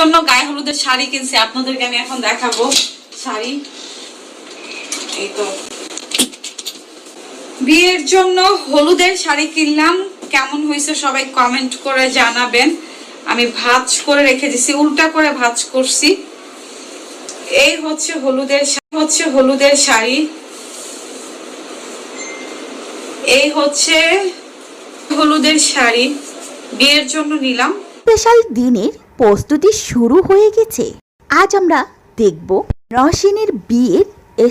জন্য গায়ে হলুদের শাড়ি কিনছি, আপনাদেরকে আমি এখন দেখাবো শাড়ি। এই তো বিয়ের জন্য হলুদের শাড়ি কিনলাম, কেমন হয়েছে সবাই কমেন্ট করে জানাবেন। আমি ভাঁজ করে রেখে দিছি, উল্টা করে ভাঁজ করছি। এই হচ্ছে হলুদের শাড়ি, এই হচ্ছে হলুদের শাড়ি বিয়ের জন্য নিলাম। স্পেশাল দিনের প্রস্তুতি শুরু হয়ে গেছে। আজ আমরা দেখব নওশিনের বিয়ের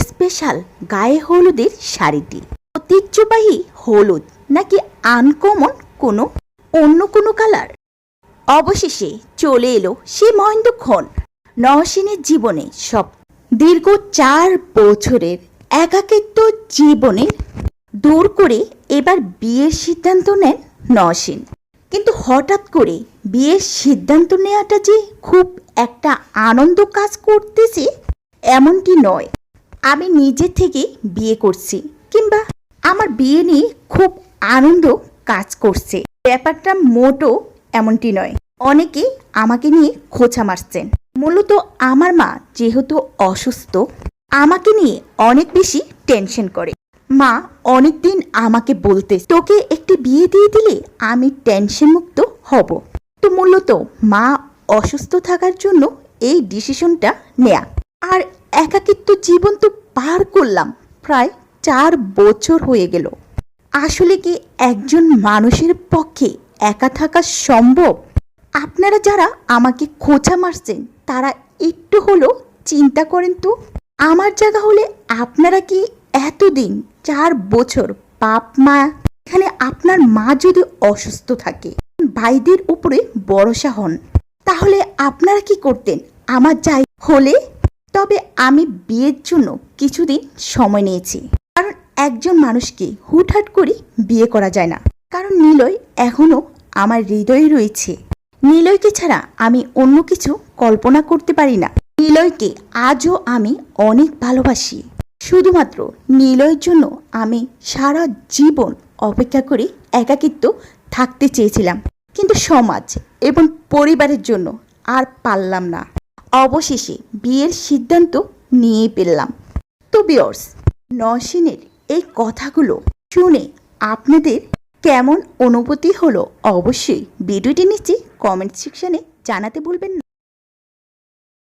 স্পেশাল গায়ে হলুদের শাড়িটি ঐতিহ্যবাহী হলুদ নাকি আনকমন অন্য কোনো কালার। অবশেষে চলে এলো সে মহেন্দ্রক্ষণ। নওশিনের জীবনে সব দীর্ঘ 4 বছরের একাকিত্ব জীবনের দূর করে এবার বিয়ের সিদ্ধান্ত নেন নওশিন। কিন্তু হঠাৎ করে বিয়ের সিদ্ধান্ত নেওয়াটা যে খুব একটা আনন্দ কাজ করতেছে এমনটি নয়। আমি নিজে থেকে বিয়ে করছি কিংবা আমার বিয়ে নিয়ে খুব আনন্দ কাজ করছে, ব্যাপারটা মোটো এমনটি নয়। অনেকে আমাকে নিয়ে খোঁচা মারছেন। মূলত আমার মা যেহেতু অসুস্থ, আমাকে নিয়ে অনেক বেশি টেনশন করে। মা অনেকদিন আমাকে বলতে, তোকে একটি বিয়ে দিয়ে দিলে আমি টেনশন মুক্ত হব। তো মূলত মা অসুস্থ থাকার জন্য এই ডিসিশনটা নেয়া। আর একাকিত্ব জীবন তো পার করলাম, প্রায় 4 বছর হয়ে গেল। আসলে কি একজন মানুষের পক্ষে একা থাকা সম্ভব? আপনারা যারা আমাকে খোঁচা মারছেন তারা একটু হলেও চিন্তা করেন তো। আমার জায়গা হলে আপনারা কি এতদিন 4 বছর বাপ মা, এখানে আপনার মা যদি অসুস্থ থাকে, ভাইদের উপরে ভরসা হন, তাহলে আপনারা কি করতেন আমার জায়গা হলে? তবে আমি বিয়ের জন্য কিছুদিন সময় নিয়েছি, কারণ একজন মানুষকে হুটহাট করে বিয়ে করা যায় না। কারণ নিলয় এখনো আমার হৃদয়ে রয়েছে। নিলয়কে ছাড়া আমি অন্য কিছু কল্পনা করতে পারি না। নিলয়কে আজও আমি অনেক ভালোবাসি। শুধুমাত্র নিলয়ের জন্য আমি সারা জীবন অপেক্ষা করে একাকিত্ব থাকতে চেয়েছিলাম, কিন্তু সমাজ এবং পরিবারের জন্য আর পারলাম না। অবশেষে বিয়ের সিদ্ধান্ত নিয়ে ফেললাম। তো ভিউয়ার্স, নওশিনের এই কথাগুলো শুনে আপনাদের কেমন অনুভূতি হলো অবশ্যই ভিডিওটি নিচে কমেন্ট সেকশনে জানাতে ভুলবেন না।